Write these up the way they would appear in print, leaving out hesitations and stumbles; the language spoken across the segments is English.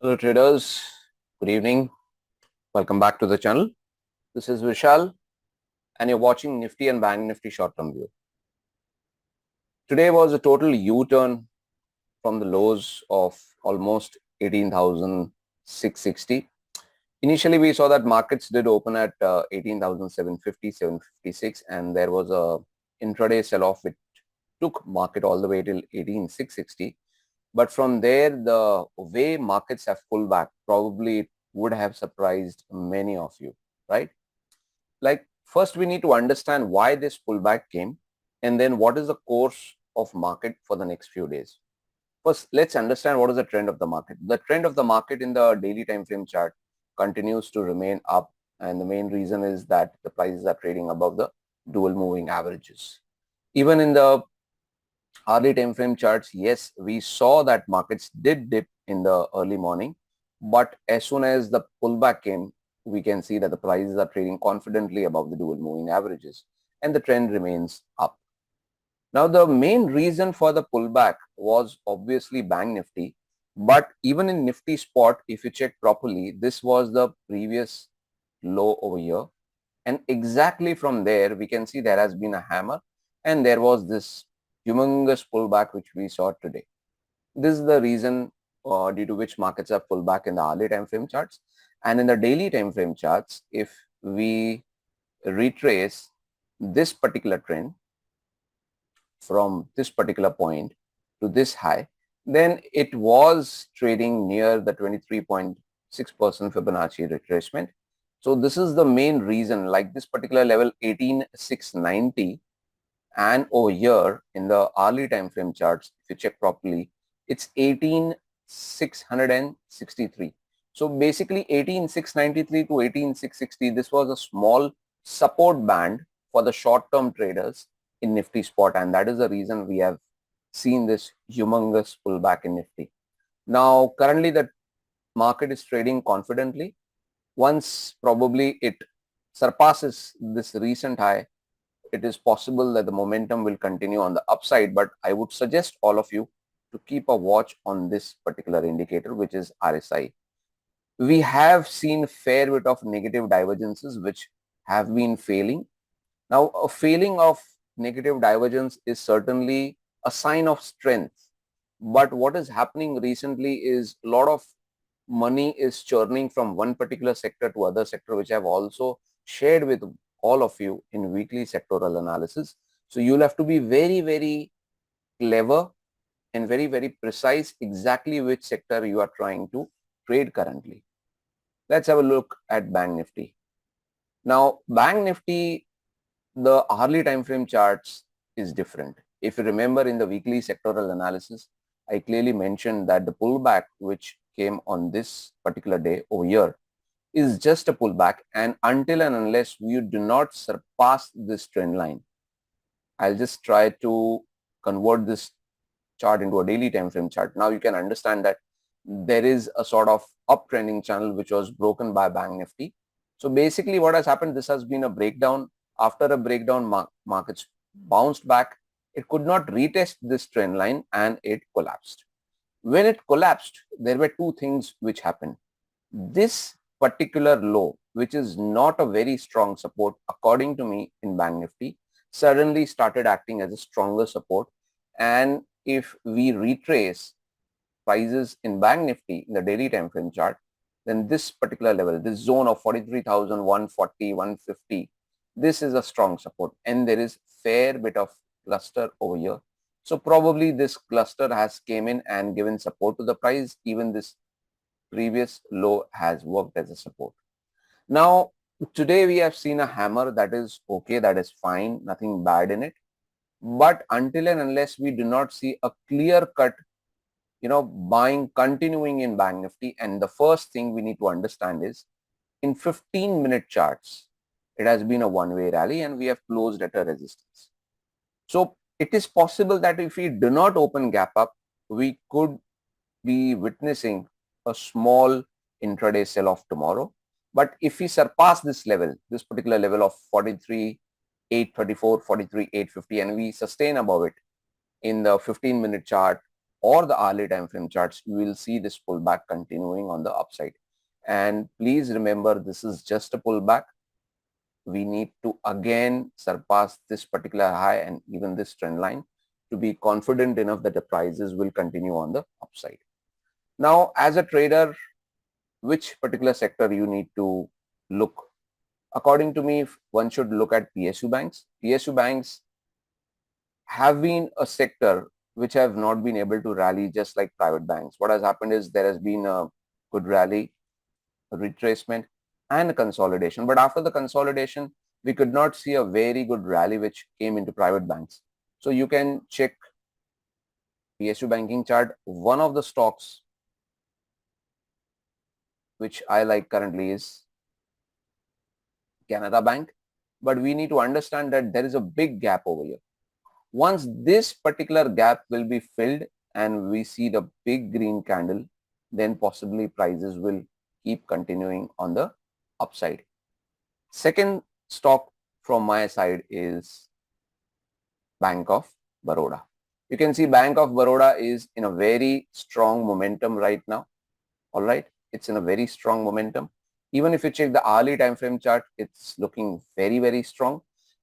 Hello traders, good evening. Welcome back to the channel. This is Vishal and you're watching Nifty and Banknifty short-term view. Today was a total U-turn from the lows of almost 18,660. Initially we saw that markets did open at 18,750, 756 and there was a intraday sell-off which took market all the way till 18,660. But from there, the way markets have pulled back probably would have surprised many of you, right? Like first we need to understand why this pullback came and then what is the course of market for the next few days. First, let's understand what is the trend of the market. The trend of the market in the daily time frame chart continues to remain up, and the main reason is that the prices are trading above the dual moving averages. Even in the hourly time frame charts, yes, we saw that markets did dip in the early morning, but as soon as the pullback came, we can see that the prices are trading confidently above the dual moving averages and the trend remains up. Now, the main reason for the pullback was obviously Bank Nifty, but even in Nifty spot, if you check properly, this was the previous low over here. And exactly from there, we can see there has been a hammer and there was this humongous pullback which we saw today. This is the reason due to which markets have pulled back in the hourly time frame charts. And in the daily time frame charts, if we retrace this particular trend from this particular point to this high, then it was trading near the 23.6% Fibonacci retracement. So this is the main reason, like this particular level 18,690, and over here in the hourly time frame charts, if you check properly, it's 18,663. So basically 18,693 to 18,660, this was a small support band for the short-term traders in Nifty spot, and that is the reason we have seen this humongous pullback in Nifty. Now currently the market is trading confidently. Once probably it surpasses this recent high, it is possible that the momentum will continue on the upside, but I would suggest all of you to keep a watch on this particular indicator, which is RSI. We have seen a fair bit of negative divergences which have been failing. Now, a failing of negative divergence is certainly a sign of strength. But what is happening recently is a lot of money is churning from one particular sector to other sector, which I've also shared with all of you in weekly sectoral analysis. So you'll have to be very, very clever and very, very precise exactly which sector you are trying to trade currently. Let's have a look at Bank Nifty. Now, Bank Nifty, the hourly time frame charts is different. If you remember in the weekly sectoral analysis, I clearly mentioned that the pullback which came on this particular day over here is just a pullback, and until and unless you do not surpass this trend line, I'll just try to convert this chart into a daily time frame chart. Now you can understand that there is a sort of uptrending channel which was broken by Bank Nifty. So basically what has happened, this has been a breakdown. After a breakdown, markets bounced back. It could not retest this trend line and it collapsed. When it collapsed, there were two things which happened. This particular low, which is not a very strong support according to me in Bank Nifty, suddenly started acting as a stronger support. And if we retrace prices in Bank Nifty in the daily time frame chart, then this particular level, this zone of 43,140, 150, this is a strong support, and there is fair bit of cluster over here. So probably this cluster has came in and given support to the price. Even this previous low has worked as a support. Now, today we have seen a hammer. That is okay. That is fine. Nothing bad in it. But until and unless we do not see a clear cut, buying continuing in Bank Nifty, and the first thing we need to understand is in 15-minute charts, it has been a one-way rally and we have closed at a resistance. So it is possible that if we do not open gap up, we could be witnessing a small intraday sell-off tomorrow. But if we surpass this level, this particular level of 43,834, 43,850, and we sustain above it in the 15-minute chart or the hourly time frame charts, you will see this pullback continuing on the upside. And please remember, this is just a pullback. We need to again surpass this particular high and even this trend line to be confident enough that the prices will continue on the upside. Now, as a trader, which particular sector you need to look? According to me, one should look at PSU banks. PSU banks have been a sector which have not been able to rally just like private banks. What has happened is there has been a good rally, a retracement and a consolidation. But after the consolidation, we could not see a very good rally which came into private banks. So you can check PSU banking chart. One of the stocks which I like currently is Canada Bank. But we need to understand that there is a big gap over here. Once this particular gap will be filled and we see the big green candle, then possibly prices will keep continuing on the upside. Second stock from my side is Bank of Baroda. You can see Bank of Baroda is in a very strong momentum right now. All right. It's in a very strong momentum. Even if you check the hourly time frame chart, it's looking very, very strong.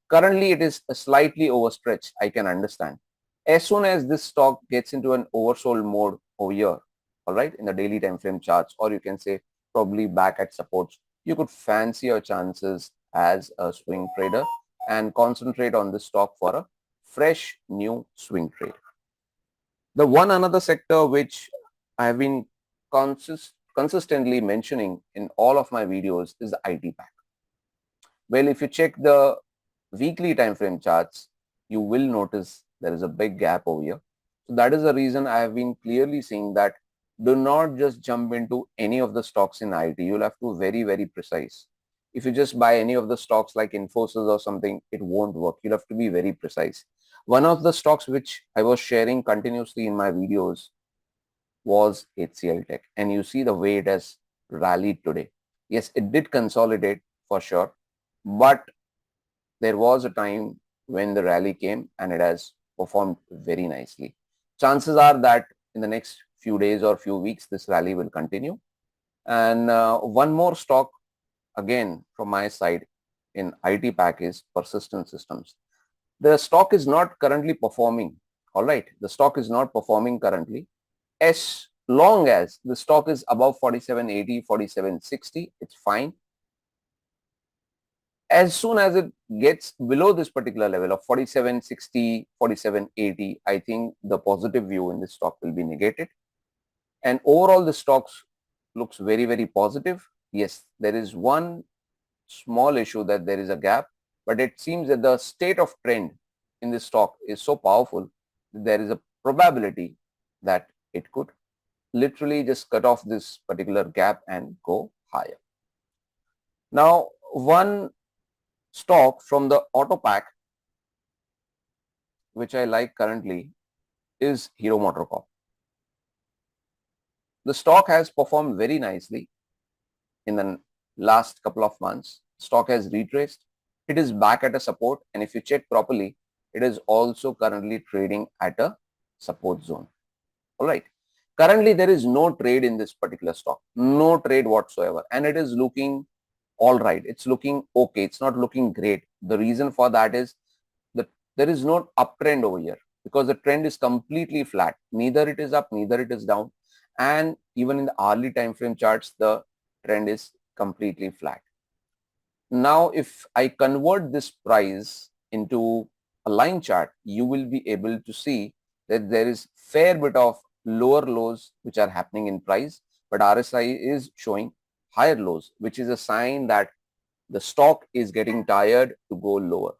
Currently, it is slightly overstretched. I can understand. As soon as this stock gets into an oversold mode over here, all right, in the daily time frame charts, or you can say probably back at supports, you could fancy your chances as a swing trader and concentrate on this stock for a fresh new swing trade. The one another sector which I have been consistently mentioning in all of my videos is the IT pack. Well, if you check the weekly time frame charts, you will notice there is a big gap over here. So that is the reason I have been clearly saying that do not just jump into any of the stocks in IT. You'll have to be very, very precise. If you just buy any of the stocks like Infosys or something, it won't work. You'll have to be very precise. One of the stocks which I was sharing continuously in my videos was HCL Tech. And you see the way it has rallied today. Yes, it did consolidate for sure, but there was a time when the rally came and it has performed very nicely. Chances are that in the next few days or few weeks, this rally will continue. And one more stock, again, from my side in IT pack is Persistent Systems. The stock is not currently performing. All right. The stock is not performing currently. As long as the stock is above 47.80, 47.60, it's fine. As soon as it gets below this particular level of 47.60, 47.80, I think the positive view in this stock will be negated. And overall, the stocks looks very, very positive. Yes, there is one small issue that there is a gap, but it seems that the state of trend in this stock is so powerful that there is a probability that it could literally just cut off this particular gap and go higher. Now, one stock from the auto pack which I like currently is Hero MotoCorp. The stock has performed very nicely in the last couple of months. Stock has retraced. It is back at a support, and if you check properly, it is also currently trading at a support zone. All right. Currently, there is no trade in this particular stock, no trade whatsoever, and it is looking all right. It's looking okay. It's not looking great. The reason for that is that there is no uptrend over here because the trend is completely flat. Neither it is up, neither it is down. And even in the hourly time frame charts, the trend is completely flat. Now, if I convert this price into a line chart, you will be able to see that there is fair bit of lower lows which are happening in price, but RSI is showing higher lows, which is a sign that the stock is getting tired to go lower.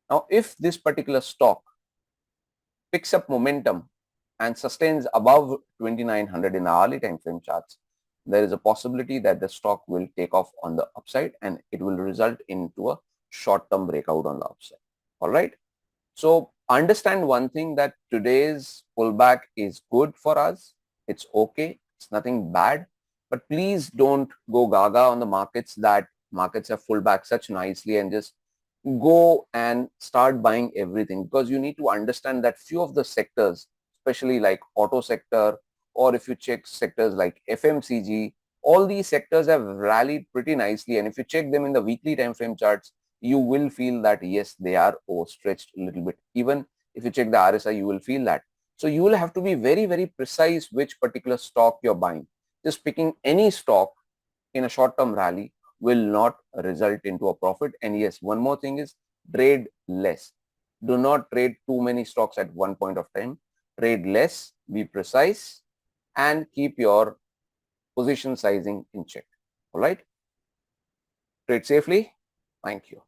Now, if this particular stock picks up momentum and sustains above 2900 in the hourly time frame charts, there is a possibility that the stock will take off on the upside and it will result into a short-term breakout on the upside. All right. So understand one thing, that today's pullback is good for us. It's okay. It's nothing bad. But please don't go gaga on the markets that markets have pulled back such nicely and just go and start buying everything, because you need to understand that few of the sectors, especially like auto sector, or if you check sectors like FMCG, all these sectors have rallied pretty nicely. And if you check them in the weekly time frame charts, you will feel that yes, they are overstretched a little bit. Even if you check the RSI, you will feel that. So you will have to be very, very precise which particular stock you're buying. Just picking any stock in a short-term rally will not result into a profit. And yes, one more thing is trade less. Do not trade too many stocks at one point of time. Trade less, be precise, and keep your position sizing in check. All right. Trade safely. Thank you.